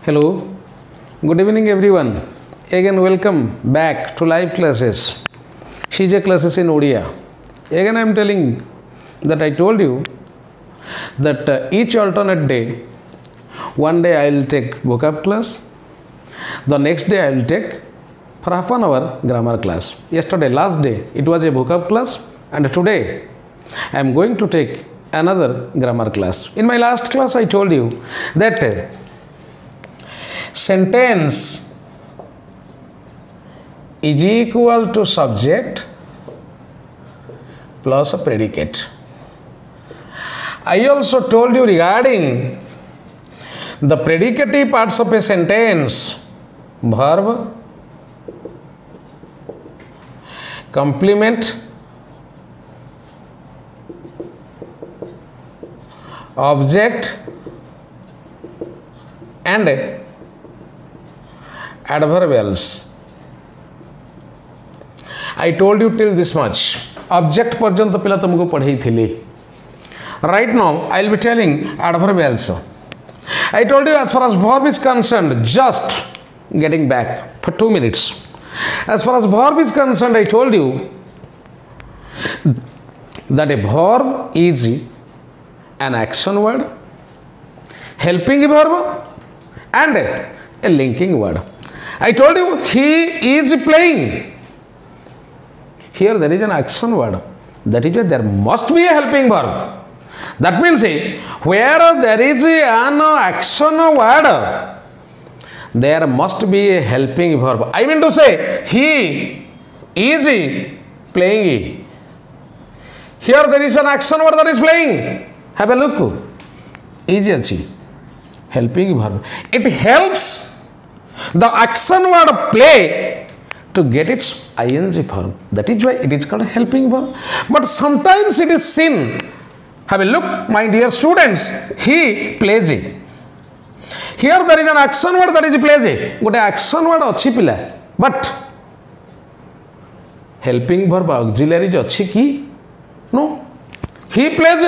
Hello, good evening everyone. Again welcome back to live classes, CJ classes in Odia. Again I am telling that I told you that each alternate day, one day I will take vocab class, the next day I will take for half an hour grammar class. Yesterday, last day, it was a vocab class, and today I am going to take another grammar class. In my last class I told you that sentence is equal to subject plus a predicate. I also told you regarding the predicative parts of a sentence: verb, complement, object, and adverbials. I told you till this much. Object पर्यंत पिला तुमको पढ़ाई थी. Right now I will be telling adverbials. I told you as far as verb is concerned, just getting back for 2 minutes. As far as verb is concerned, I told you that a verb is an action word, helping verb, and a linking word. I told you he is playing. Here there is an action word. That is why there must be a helping verb. That means where there is an action word, there must be a helping verb. I mean to say, he is playing. Here there is an action word that is playing. Have a look. Is helping verb. It helps the action word play to get its ing form. That is why it is called helping verb. But sometimes it is seen. Have a look, my dear students. He plays. Here there is an action word that is plays. Gote action word achi pila. But helping verb auxiliary achi ki? No. He plays.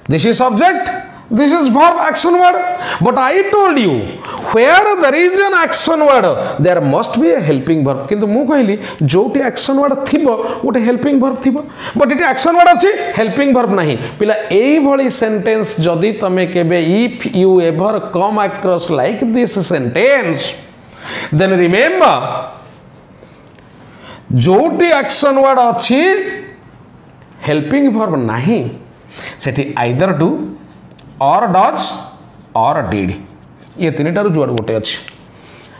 This is subject. This is verb action word. But I told you, where there is an action word, there must be a helping verb. Kintu mu kahili, joti action word thibo, gote helping verb thibo. But it action word achi, helping verb nahi. Pila ei bhali sentence jodi tame kebe, if you ever come across like this sentence, then remember, joti action word achi, helping verb nahi. Seti either do, or does, or did. ये तीनटारू जुआड़ गोटे अच्छी.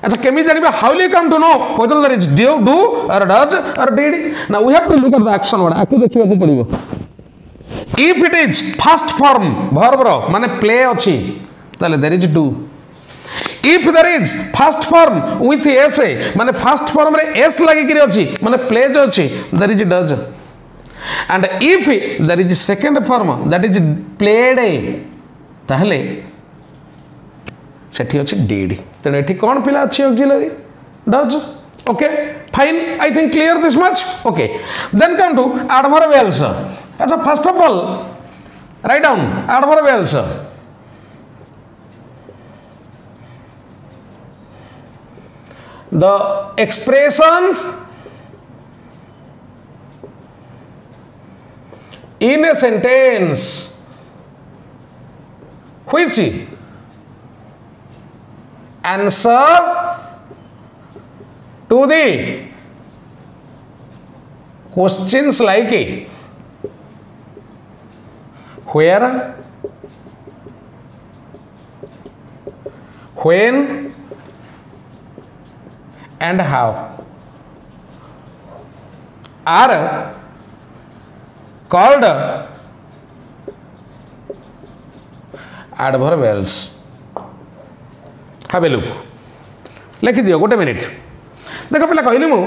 अच्छा केमी जानिबा, how will you come to know whether there is do, or does, or did? Now we have to look at the action word. आकु देखिबा को पड़िबो. If it is first form verb रो माने play अच्छी, ताले there is do. If there is first form with s माने first form रे s लागि किरि अच्छी माने plays अच्छी, there is does. And if there is second form that is played, ताहले सेठी अछि did. तेणु एठी कोन पिला अछि auxiliary? Does. Okay, fine. I think clear this much. Okay. Then come to adverbials. अच्छा, first of all, write down adverbials. The expressions in a sentence which answer to the questions like where, when, and how are called adverbials. Have a look. लिखि दियो गोटे minute. देखो पिला कहली मु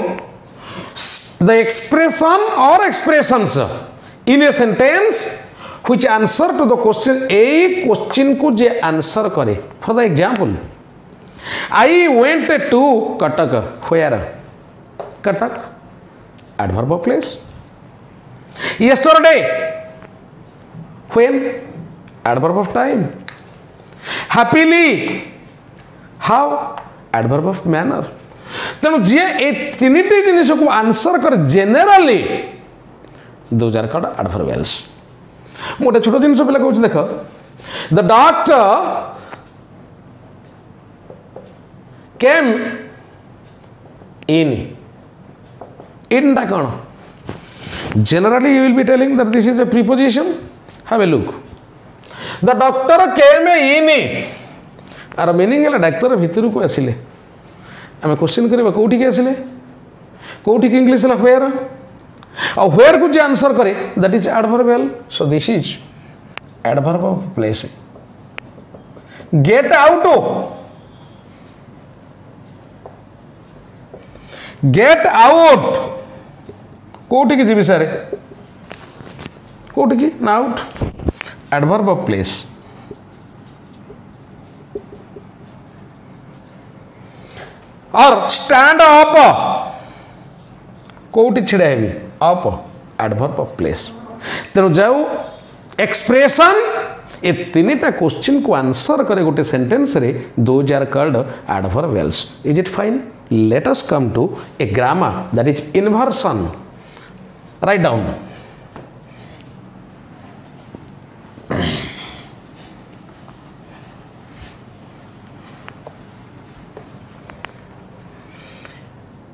the expression or expressions in a sentence which answer to the question, a question को जे answer करे. For the example, I went to Cuttack. Where? Cuttack. Adverb of place. Yesterday. When? Adverb of time. Happily. How adverb of manner तेणु जी ए तीन जिनिस को answer करे जेनेराली those are called adverbials मु गोटे छोट जिन पिला कहूँ देख द डॉक्टर केम इन टा कौन generally you will be telling that this is a preposition have a look the doctor came in आर मीनिंग है डाक्तर भितर को आसिले आम क्वेश्चन करवा कौटी की आसिले कौटी की इंग्लिश है व्हेयर और व्हेयर को जे आंसर करे that is adverbial so this is adverb of place get out get out कौटी की जी सारे कौटी की ना आउट एडवर्ब ऑफ प्लेस और स्टैंड अप कौटी छिड़ा है अप एडवर्ब ऑफ प्लेस तेणु जाऊ एक्सप्रेशन ए तीन टा क्वेश्चन को आंसर करे गोटे सेंटेंस रे those are called adverbials is it fine let us come to a grammar that is inversion write down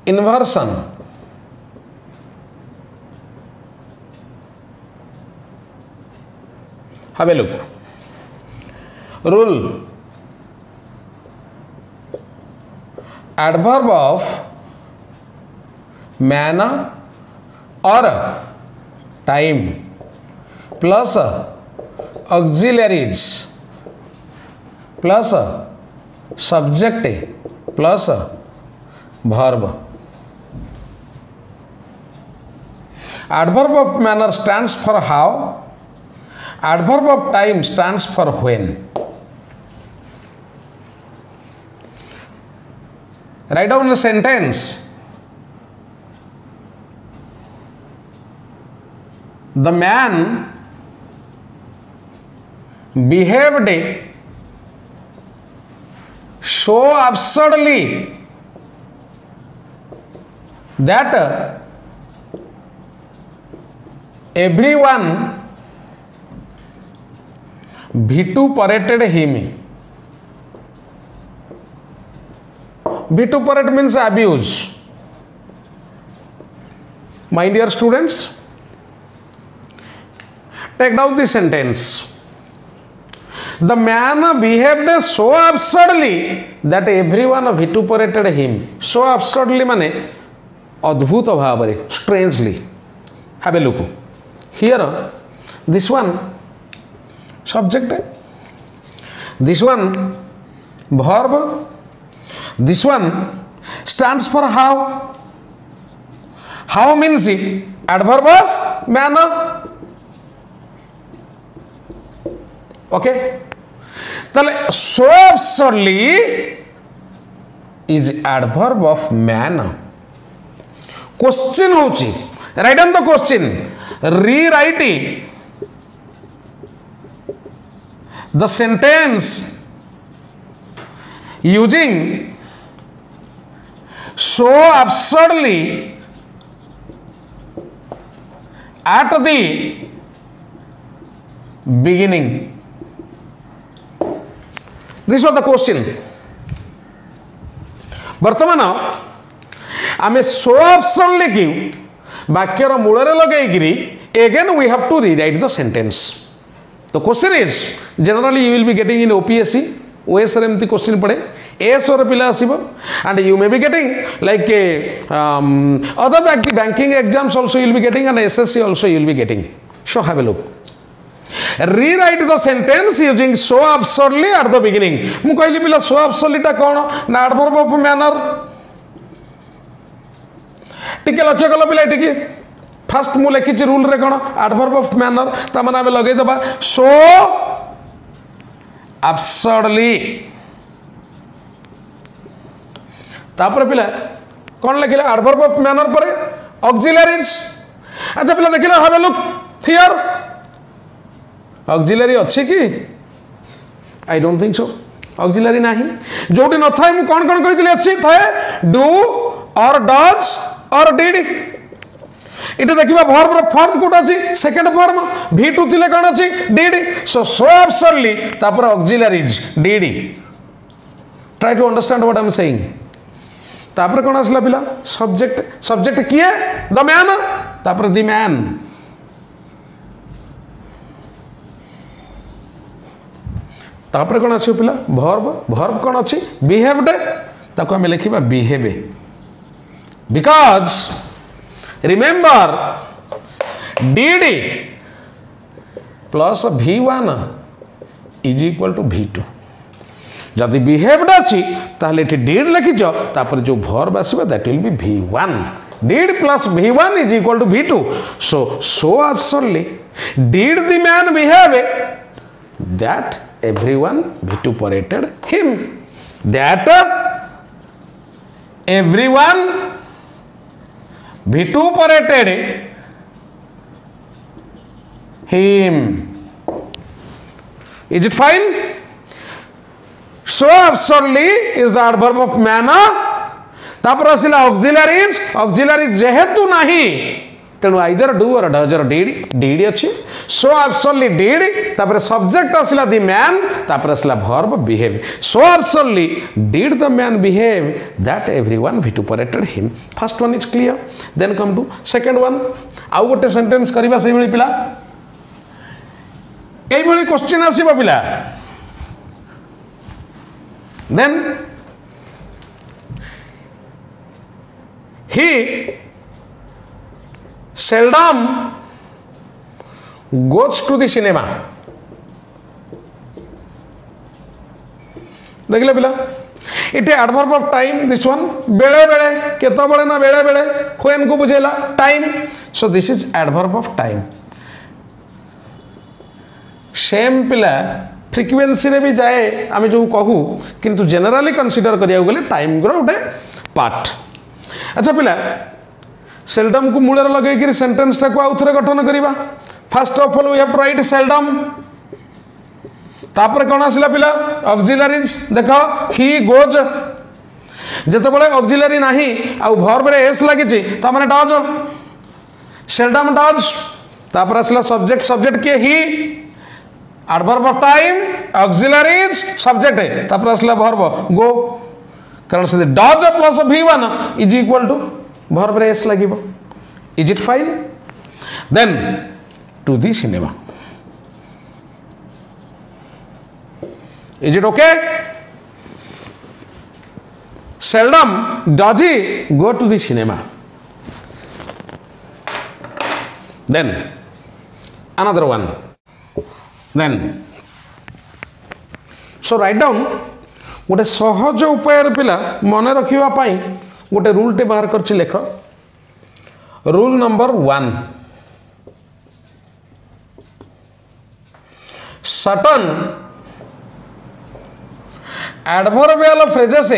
inversion have a look rule adverb of manner or time plus auxiliaries plus subject plus verb adverb of manner stands for how adverb of time stands for when write down the sentence the man behaved so absurdly that everyone vituperated him. Vituperate means abuse. My dear students, take down the sentence. The man behaved so absurdly that everyone vituperated him. So absurdly माने अद्भुत भाव में strangely have a look here this one subject this one verb this one stands for how means adverb of manner okay tale so absurdly is adverb of manner question होची write on the question rewriting the sentence using so absurdly at the beginning this was the question वर्तमान आमे सो absurdly की वाक्यर मूल लगे again we have to rewrite the sentence the question is generally you will be getting in OPSC OS रे एमती question पड़े S और पिला आसीबो and you may be getting like other banking exams also you will be getting and SSC also you will be getting so have a look rewrite the sentence using so absurdly at the beginning मु कहली पिला so absurdly टा कोन ना adverb of manner टिके लक्ष्य कल पिला टिके फास्ट मु लिखी रूल रे कोन एडवर्ब ऑफ मैनर ता माने हम लगे दबा सो absurdly तापर पिला कोन लिखिला एडवर्ब ऑफ मैनर पर ऑक्सिलरीज अच्छा पिला देखिला have a look here auxiliary अछि की I don't think so auxiliary नाही जोटी न थाए मु कोन कोन कहितले अछि थाए do or does or did इटे देखिबा वर्ब फॉर्म कोट अछि सेकंड फॉर्म V2 थिले कोन अछि डिड सो एब्सोल्युटली तापर auxiliaries did try to understand what I am saying तापर कोन आसला पिला सब्जेक्ट किए द मैन तापर द मैन तापर कौन आस पिला वर्ब कौन अच्छी बिहेव्ड ताको आम लिखा behave because remember did plus V1 is equal to V2 जदि बिहेव्ड अच्छी ताहले एठी डिड लिखिछ तापर जो वर्ब आसीबा that will be V1 did plus V1 is equal to V2 so absolutely did the man behave that everyone vituperated him that everyone vituperated him is it fine so absolutely is the adverb of manner तापर आसिला auxiliary जेहेतु नाही तेणु either do or does or did अच्छी so absolutely did तापर subject आसला the man तापर आसला verb behave so absolutely did the man behave that everyone vituperated him first one is clear then come to second one आउ गोटे sentence करबा सही भली पिला एई भली क्वेश्चन आसीबा पिला then he seldom goes to the cinema देखले पिला इटे adverb of time this one बेले बेले केतो बेले ना बेले बेले व्हेन को बुझेला time so this is adverb of time same पिला फ्रीक्वेंसी रे भी जाए आमे जो कहू किंतु जनरली कंसीडर करिया गले टाइम ग्रो उठे पार्ट अच्छा पिला सेल्डम को मूल लगे सेंटेंस टाक आउ थे गठन करवा first of all we have to write seldom तापर कौन आसला पिला ऑक्सिलरीज देख ही गोज जेतेबेले ऑक्सिलरी नाही आउ वर्ब रे एस लागिछि त माने डज सेल्डम डज तापर आसला सब्जेक्ट के ही adverb of time auxiliaries subject तापर आसला वर्ब गो कारण से does plus V1 is equal to verb रे एस लागिबो is it fine then to the cinema is it okay seldom does he go to the cinema then another one then so write down गोटे सहज उपाय पिला मन रखिबा पाई गोटे rule टे बाहर कर लेख rule number 1 certain adverbial phrases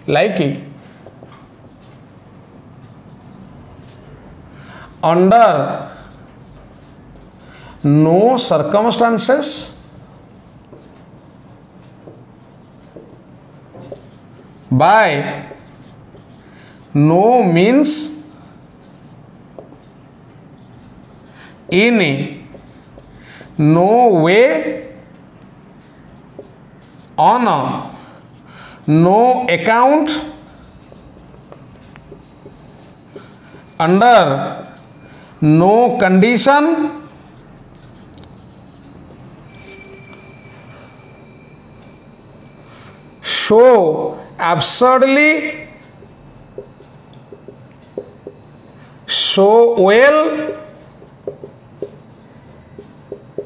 like under no circumstances by no means in no way on no account under no condition so absurdly so well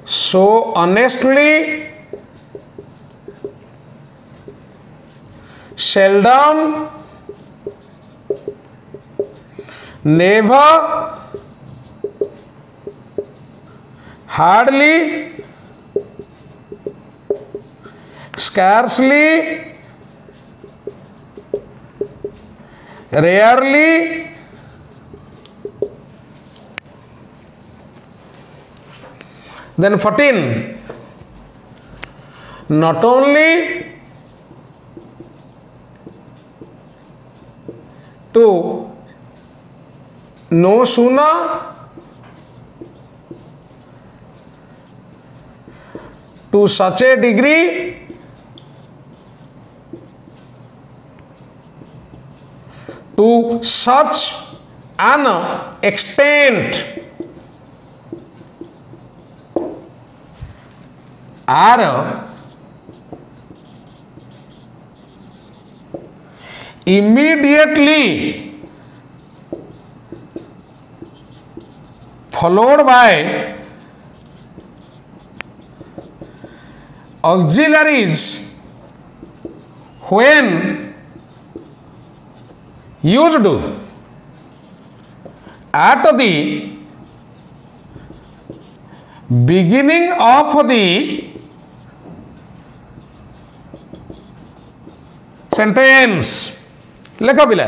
so honestly seldom never hardly scarcely rarely Then 14. Not only to no sooner to such a degree to such an extent are immediately followed by auxiliaries when used at the beginning of the sentence. लेखा पिला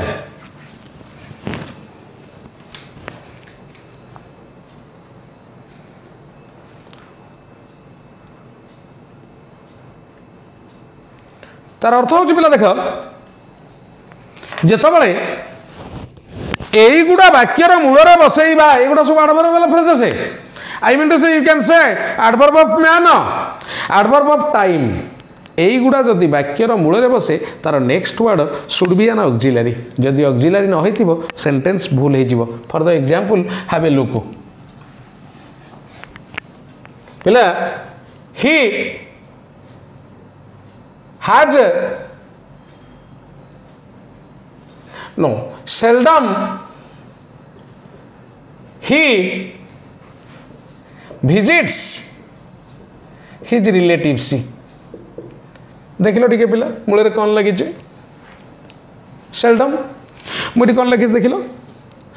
तार अर्थ हूँ पिला देख जितेबाला यहीगुड़ा वाक्यर मूल बसैबा युड़ा सब adverbial phrases I mean to say you can say adverb of man adverb of time यहीगुड़ा जदि वाक्यर मूल बसे तार next word should be an auxiliary जदि ऑक्सिलरी न हो सेंटेंस भूल हो for the example have a look पिला he has no seldom he visits his relatives. देख लो टिके पिला मूल कौन लगी सेल्डम मुझे कौन लगी देख लो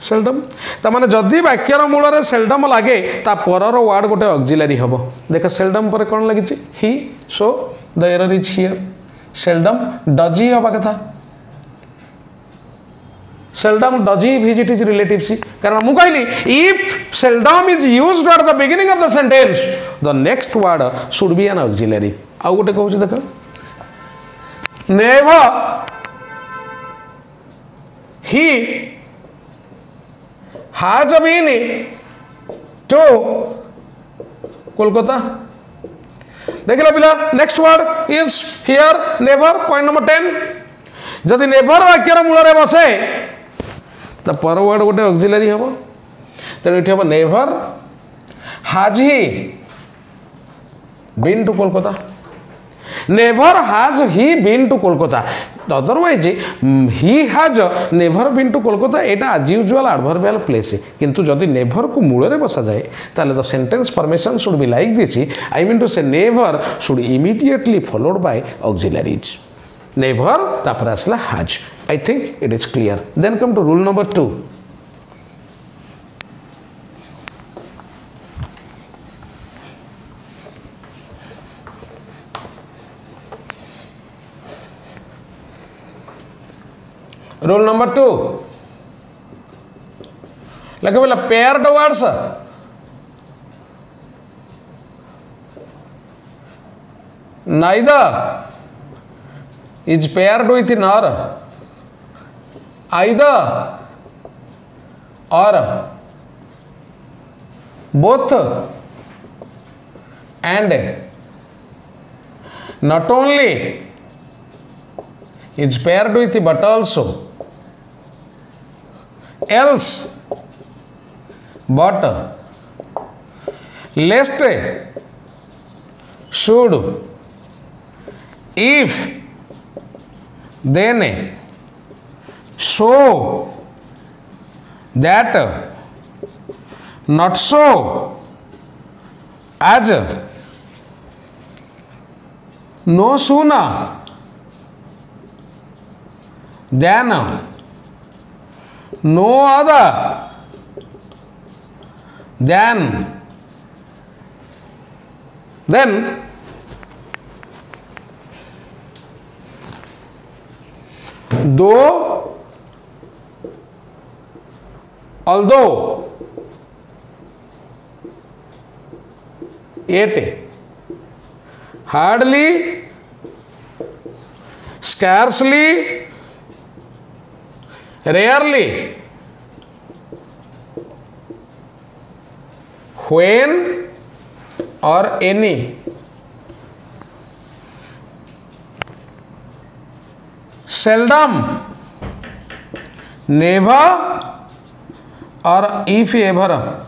सेल्डम ताने जदि वाक्यर मूल सेल्डम लगे ता परर वर्ड गोटे ऑक्सिलरी हम देख सेल्डम पर कौन लगी he so the error is here seldom does he हवा कथा seldom does he visit his relatives कारण मु कहली if seldom is used at the beginning of the sentence the next word should be an auxiliary आउ गोटे कहूँ देख never he has been to Kolkata देख लो पिला next word is here never point number 10 जदि नेवर वाक्यर मूल बसे तो पर वर्ड गोटे ऑक्सिलरी हम तेणु ये हम never has he been to Kolkata never has he been to Kolkata otherwise he has never been to Kolkata यहाँ आज यूजुआल एडवर्बियल प्लेस किंतु जदि नेवर को मूल बसा जाए ताले the sentence formation should be like this I mean to say never should immediately followed by auxiliaries never तापर आसला has I think it is clear then come to rule number 2 rule number 2 लगे बोला paired words neither is paired with nor either or both and not only is paired with but also else but lest should if then so that not so as no sooner than no other than then though although yet, hardly, scarcely, rarely, when or any. Seldom, never or if ever.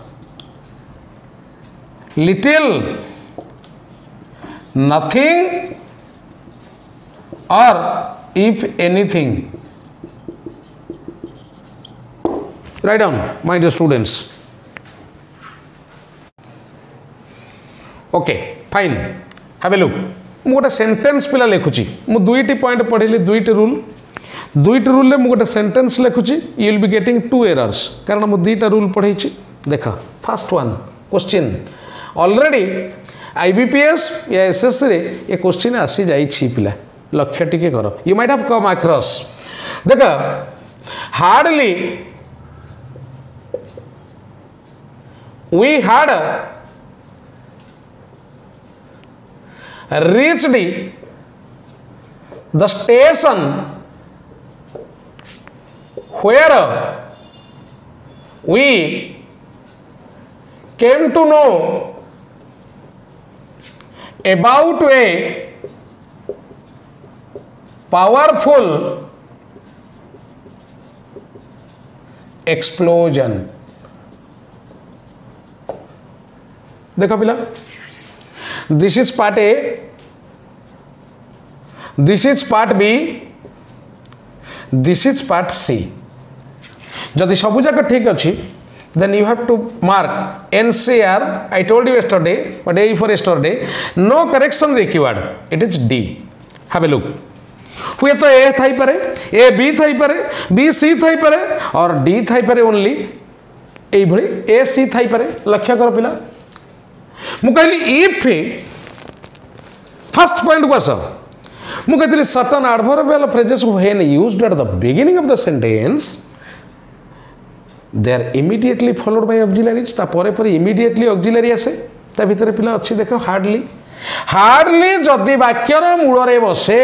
Little, nothing or if anything. Write down, my dear students. Okay, fine. Have a look. ମୁଁ ଗୋଟେ sentence ପିଲା ଲେଖୁଛି ମୁଁ ଦୁଇଟି point ପଢ଼ିଲି ଦୁଇଟି ରୁଲ୍ରେ ମୁଁ ଗୋଟେ ସେଣ୍ଟେନ୍ସ ଲେଖୁଛି you will be getting 2 errors କାରଣ ମୁଁ ଦୁଇଟା ରୁଲ୍ ପଢ଼େଇଛି ଦେଖ first one question already IBPS या SSC रे ये क्वेश्चन आसी जाइछि पिला लक्ष्य टिके करो you might have come across देख hardly we had reached the station where we came to know about a powerful explosion. देखो पिला this is part A, this is part B, this is part C. जदि सबु जाक ठीक अच्छी then you have to mark NCR. I told you yesterday, but A for yesterday, no correction required. It is D. Have a look. हुए तो A Thai परे, A B Thai परे, B C Thai परे और D Thai परे only. ए भली A C Thai परे लक्ष्य करो पिला मु कहली if first point was मु कहली certain adverbial phrases when used at the beginning of the sentence they are immediately followed by auxiliaries ता परे परे immediately auxiliary आसे ता भीतर पिला अच्छी देखो हार्डली जदि वाक्यर मूल रे बसे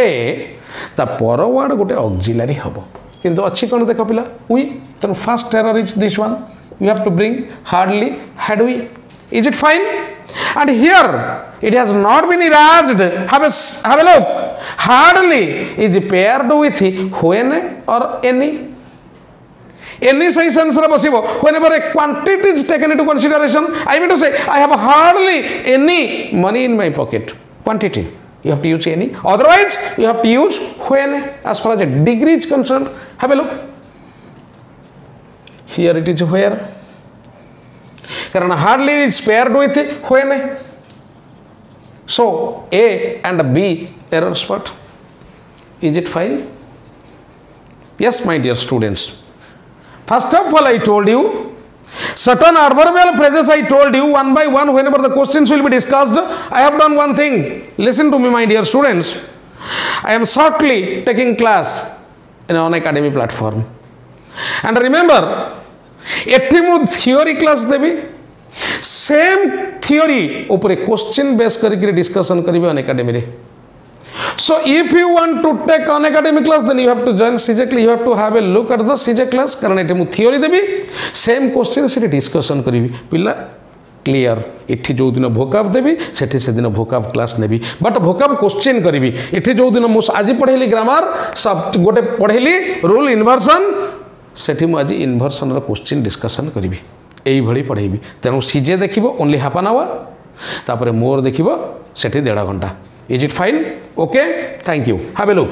ता पर वर्ड गोटे auxiliary हबो किंतु अच्छी कोन देखो पिला we then first error is this one you have to bring hardly had we is it fine and here it has not been erased have a look hardly is paired with when or any size answer possible whenever a quantity is taken into consideration I mean to say I have hardly any money in my pocket quantity you have to use any otherwise you have to use when as far as a degree is concerned have a look here it is where कारण hardly is paired with when so A and B error spot is it fine yes my dear students first of all I told you certain adverbial phrases I told you one by one whenever the questions will be discussed I have done one thing listen to me my dear students I am shortly taking class in an academy platform and remember एठी मु theory class देबी same theory ऊपर question base करके discussion करिवे अन academy रे so if you want to take an academy class then you have to join CJ you have to have a look at the CJ class कारण एठी मु theory देबी same question से discussion करिवी पिला clear एठी जो दिन भोकाब देबी सेठी से दिन भोकाब क्लास नेबी बट भोकाब क्वेश्चन करिवी एठी जो दिन मु आज पढेली ग्रामर सब गोटे पढेली रूल इन्वर्जन सेठी मु आज इन्वर्सन रो क्वेश्चन डिस्कशन करिवी एई भली पढेबी तेनु सीजे देखिबो ओनली हाफ एन आवर तापर मोर देखिबो सेठी 1.5 घंटा is it fine okay thank you have a look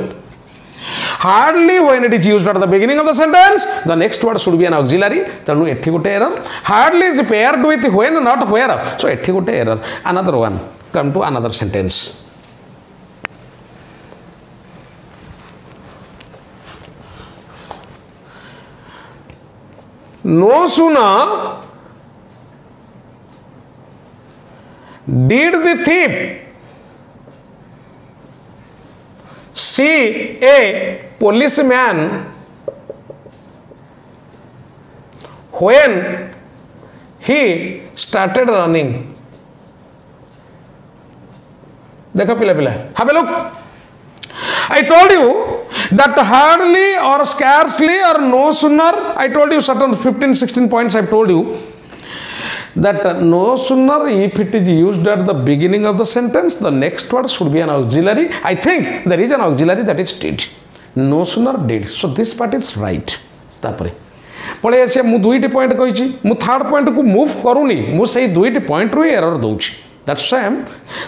hardly when it is used at the beginning of the sentence the next word should be an auxiliary तेनु एठी गोटे error hardly is paired with when not where so एठी गोटे error another one come to another sentence no sooner did the thief see a policeman when he started running देखो पिला पिला have a look. I told you that hardly or scarcely or no sooner, I told you certain 15-16 points. I told you that no sooner if it is used at the beginning of the sentence, the next word should be an auxiliary. I think there is an auxiliary, that is did. No sooner did. So this part is right. तापरे पळे आसे मु दुईटी point कहिछि, मु third point को move करूनी, मु सही दुईटी पॉइंट रु एरर दउछि. That's why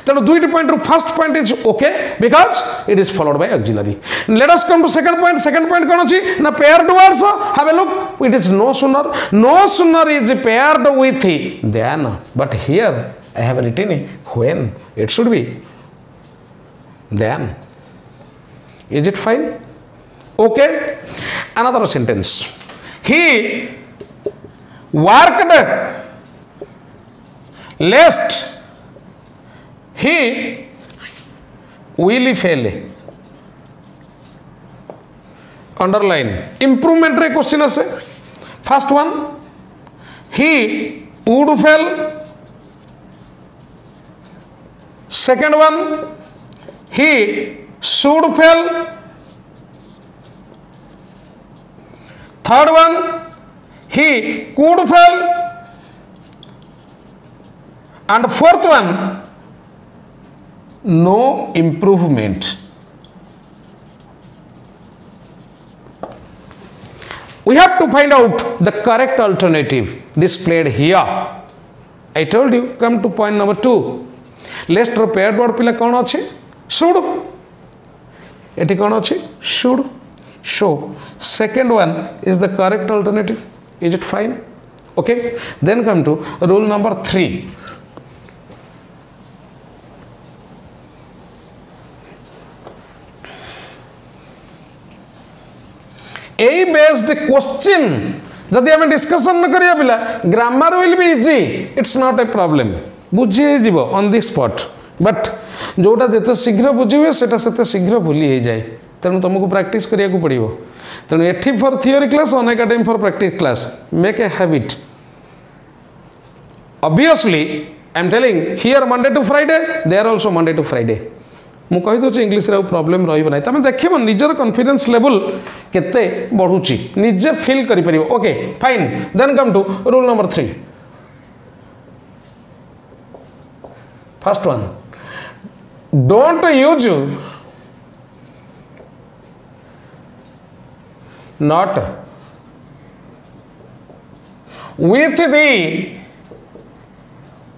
तेणु दुईटी पॉइंट रु first point is okay because it is followed by auxiliary. Let us come to second point. Second point कोन अछि ना paired words. Have a look. It is no sooner. No sooner is paired with then, but here I have written when. It should be then. Is it fine? Okay. Another sentence. He worked lest he will fail. Underline. Improvement रे question आसे. First one he would fail. Second one he should fail. Third one, he could fail. And fourth one, no improvement. We have to find out the correct alternative displayed here. I told you, come to point number 2. Lest ro paired word pila kon achi? Should. Eti kon achi? Should. So, second one is the correct alternative. Is it fine? Okay. Then come to rule number 3. A based question जदि आम discussion न करिया पिला, grammar will be easy. It's not a problem. बुझी जीव on the spot. But जोटा जिते शीघ्र बुझी हुए सेते शीघ्र भूली हो जाए. तेणु तुमको प्रैक्टिस करिया को पड़िबो. तेणु एठी for theory class, on academy for practice class. Make a habit. Obviously I am telling here Monday to Friday, there also Monday to Friday. मु कहि दो इंग्लिश रे प्रॉब्लम रहिबो नै. तमे देखिबो निजर कॉन्फिडेंस लेवल केते बढ़ुची, निजे फील करि परिबो. Okay fine. Then come to rule number 3. First one, don't use not with the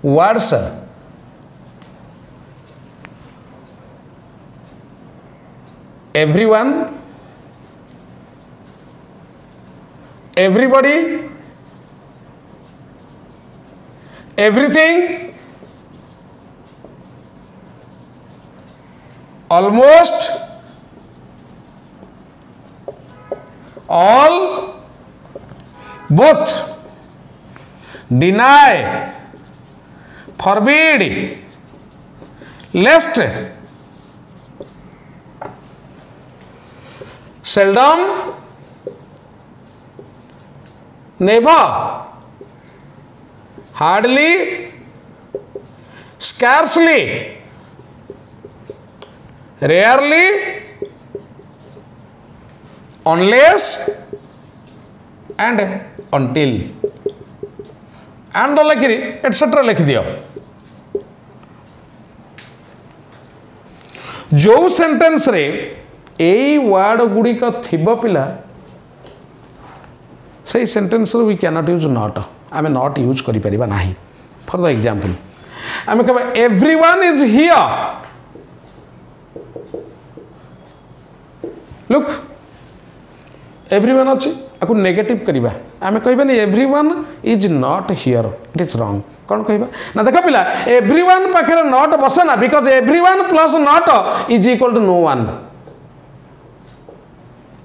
words everyone, everybody, everything, almost, all, both, deny, forbid, lest, seldom, never, hardly, scarcely, rarely, unless and until and लिखि etcetera लिखि दियो. जो sentence रे एई word गुड़िक थिबो पिला से sentence we cannot use not. आमे not use करि परिबा नाही. फॉर द एग्जांपल आमे कहबा everyone is here. Look everyone अच्छी आपको नेगेटिव करवा. आम कहबानी everyone is not here. It is wrong. कौन कहबा ना देख पिला एवरीवन पाखे नॉट बसे ना, because everyone plus not is equal to no one.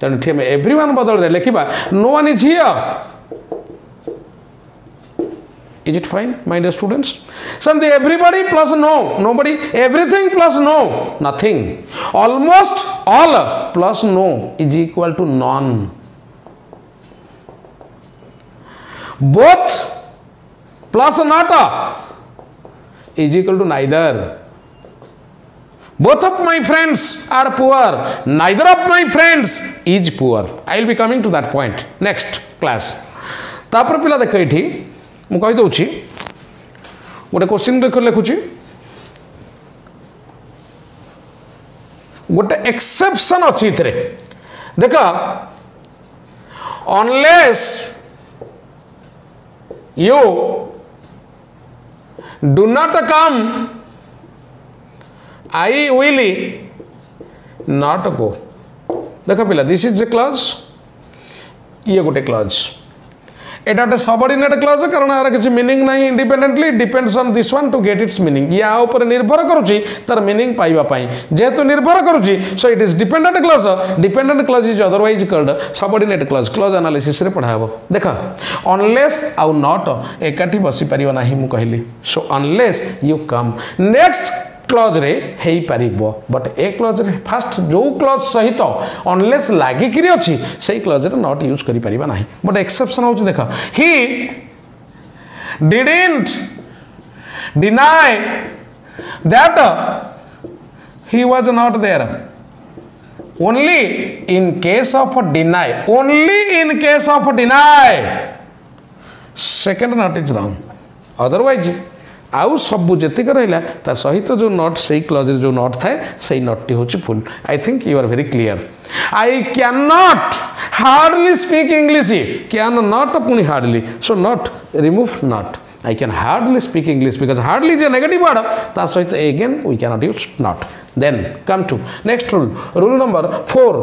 तेणु ठीक है एवरीवन बदल लिखा no one is here. Is it fine, my dear students? Something everybody plus no, nobody, everything plus no, nothing. Almost all plus no is equal to none. Both plus not is equal to neither. both of my friends are poor, neither of my friends is poor. I will be coming to that point next class. तापर पिला देख ये मु कही दूची गोटे question लिखुची गोटे exception अच्छी देख unless you do not come I will not go. देख पिला दिस इज ए क्लॉज ये गोटे क्लॉज एटा गोटे सबऑर्डिनेट क्लॉज कारण यार किसी मीनिंग नहीं independently depends on this one to get its meaning या ऊपर निर्भर करुची तार मीनिंग पाइबा पाई जेहेतु निर्भर करुची so it is dependent clause. Dependent clause is otherwise called subordinate clause. Clause analysis रे पढ़ाबो देख अनलेस आउ नॉट एकाठी बसी परिबो नाही मु कहली. So unless you come next clause रे हेई परिबो बट ए क्लॉज रे फास्ट जो क्लॉज सहित अनलेस लागी करी अछि सेही क्लॉज रे नॉट यूज करि परिबा नाही. बट एक्सेप्शन होछि देखा he didn't deny that he was not there only in case of deny. Only in case of deny second not is wrong. Otherwise आउ सबू जेतिक रहा सहित जो नट से क्लज जो नट थाए से नट टी हूँ फुल. I think you are very clear. I can not hardly speak English. Can not पुणी hardly so not remove not. I can hardly speak English because hardly जे नेगेटिव वर्ड ता सहित again we can not use not. Then come to next rule. Rule number 4.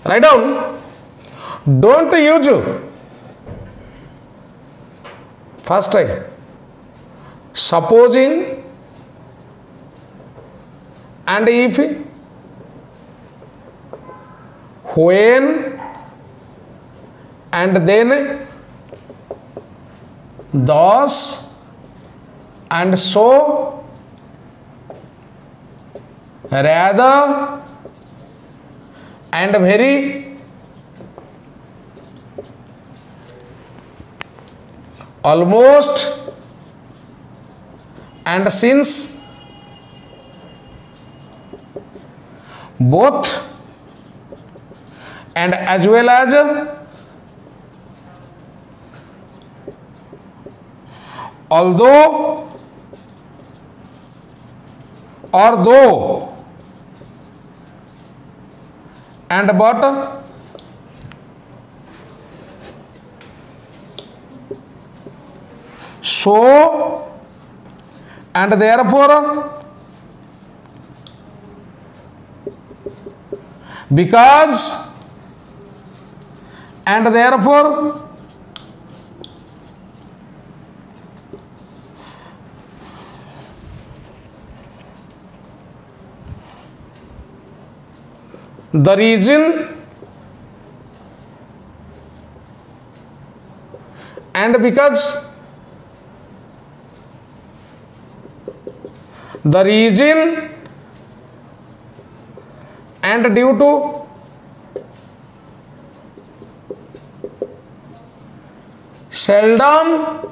Write down, don't use first time supposing and if, when and then, thus and so, rather and very, almost and since, both and as well as, although or though and but, so and therefore, because and therefore, the reason and because, the reason and due to, seldom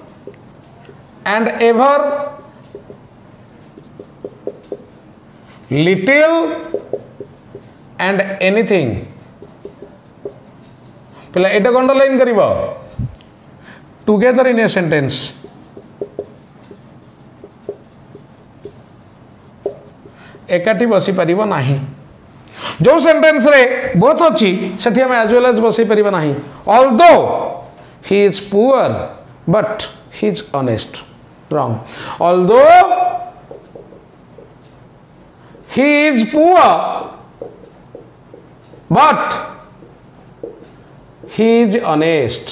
and ever, little and anything. पिला एटा underline करिबो together in a sentence. एकाठी बसी परिबो नाही. जो sentence रे both अछि सेठी हम as well as बसी परिबो नाही. Although he is poor but he is honest. Wrong. Although he is poor but he is honest.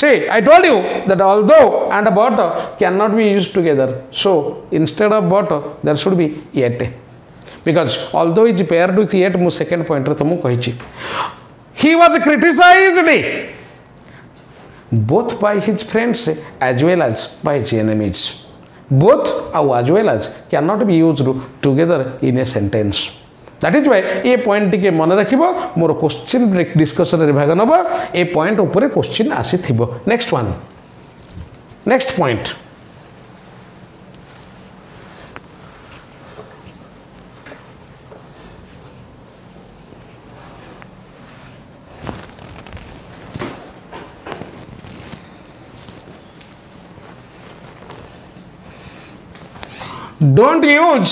See, I told you that although and but cannot be used together. So instead of but there should be yet. Because although is paired with yet, mu second pointer to mu kahichi. He was criticized both by his friends as well as by his enemies. both as well as cannot be used together in a sentence. That is why ये point टिके मन रखिबो मोर question break discussion रे भाग नबो ए point ऊपर क्वेश्चन आसी थिबो. Next one, next point. Don't use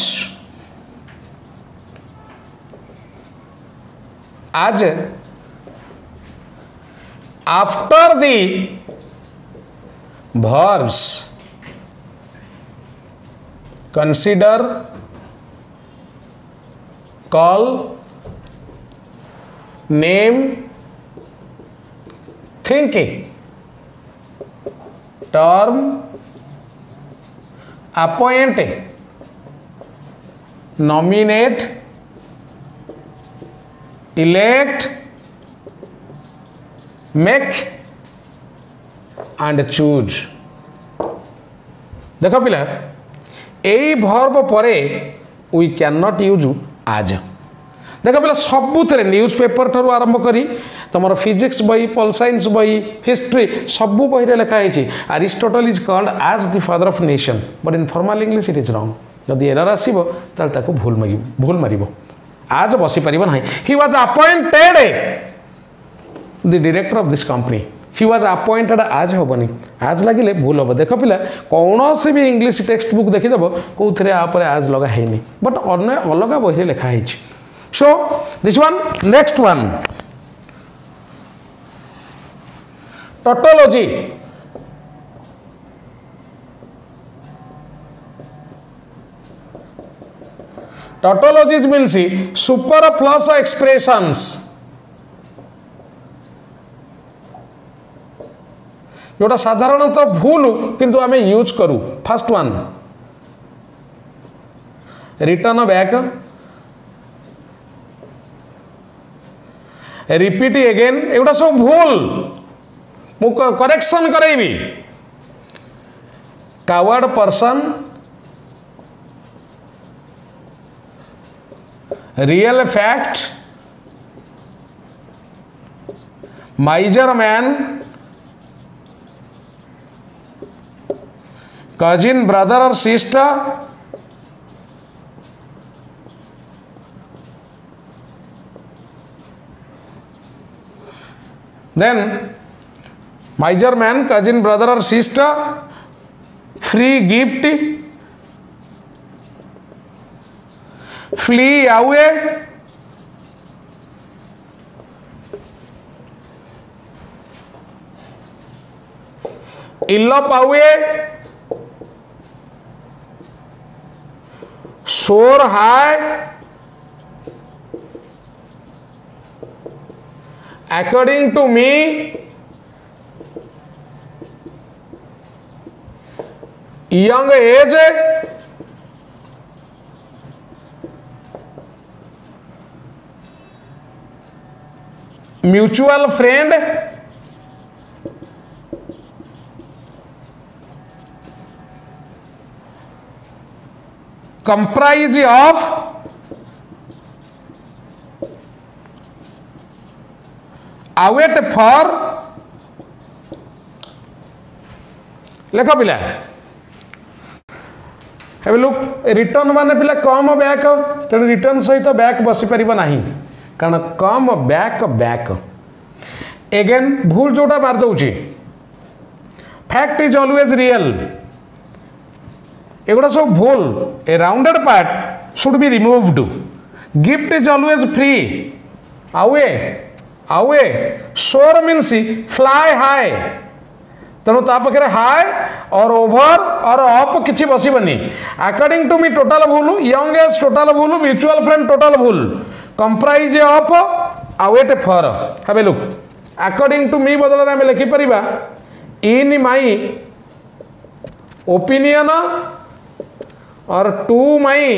as after the verbs. Consider, call, name, thinking, term, appoint, nominate, elect, make and choose. देखो पिला यही वर्ब परे वी कैन नॉट यूज आज. देखो पिला सबुथे न्यूज पेपर ठार आरंभ करी तुम फिजिक्स बही, पॉल साइंस बही, हिस्ट्री सबू बही लिखाई Aristotle is called as the father of nation but in formal English it is wrong. जदि एरर आसो ताको भूल मार आज बसी पार ना. He was appointed the director of this company. He was appointed आज हेनी आज लगे भूल हम. देख पिला कौन से भी इंग्लिश टेक्स्ट बुक देखीदेव कौन आज लगा है बट अलग बही लिखाई. So this one, next one, tautology. Tautologies means superfluous expressions. जोटा साधारणतः भूल किंतु आमे यूज करू. First one, return back, repeat again. एगुड़ा सब भूल मु करेक्शन करेबी. Coward person, real fact, miser man, cousin brother और sister, then miser man, cousin brother और sister, free gift, flee away, elope away, soar high, according to me, young age, mutual friend, comprise of, await for. लेख पिला look return माने पिला come back तेणु return सहित back बसी पार ना कारण कम बैक बैक. एगेन भूल जोटा मार दौची. Fact is always real. एगुड़ा सब भूल. A rounded part should be removed. Gift is always free. Away away. Soar means fly high. तेणु पाखे हाई और ओभर और अप किसी बसबनी. अकॉर्डिंग टू मी टोटाल भूल. यंग एज टोटाल भूल. म्यूचुअल फ्रेंड टोटाल भूल. Comprise of await for. have a look. According to me बदल आम लिखिपर इन माई ओपिनियन और टू माई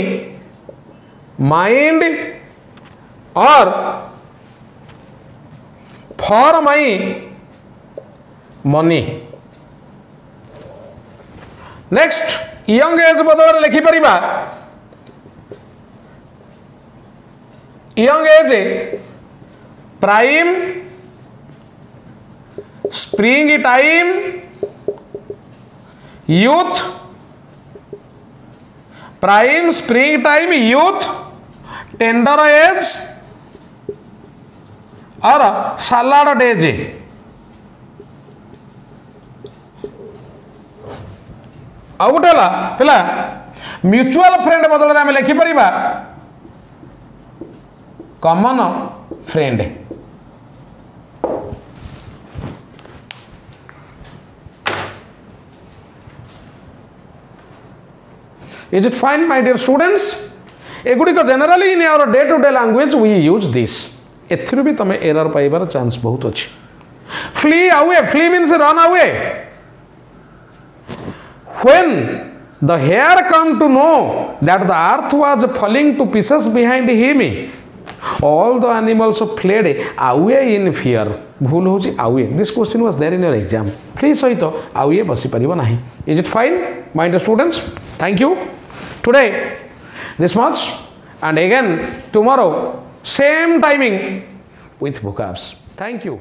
माइंड और for my next young age बदल लिखिपर young age prime spring time youth prime spring time youth tender age और salad days आउ गोटे पिला म्यूचुअल फ्रेंड बदल में लिखिपर common friend is it fine my dear students एगुड़िक generally in our day to day language we use this एथिरु भी तमे एरर पाइबार चांस बहुत अच्छी flee away flee means run away when the hare come to know that the earth was falling to pieces behind him all the animals fled away in fear भूल होची away this question was there in your exam please सहित away बसी परिबो नाही is it fine my dear students thank you today this much and again tomorrow same timing with vocabs thank you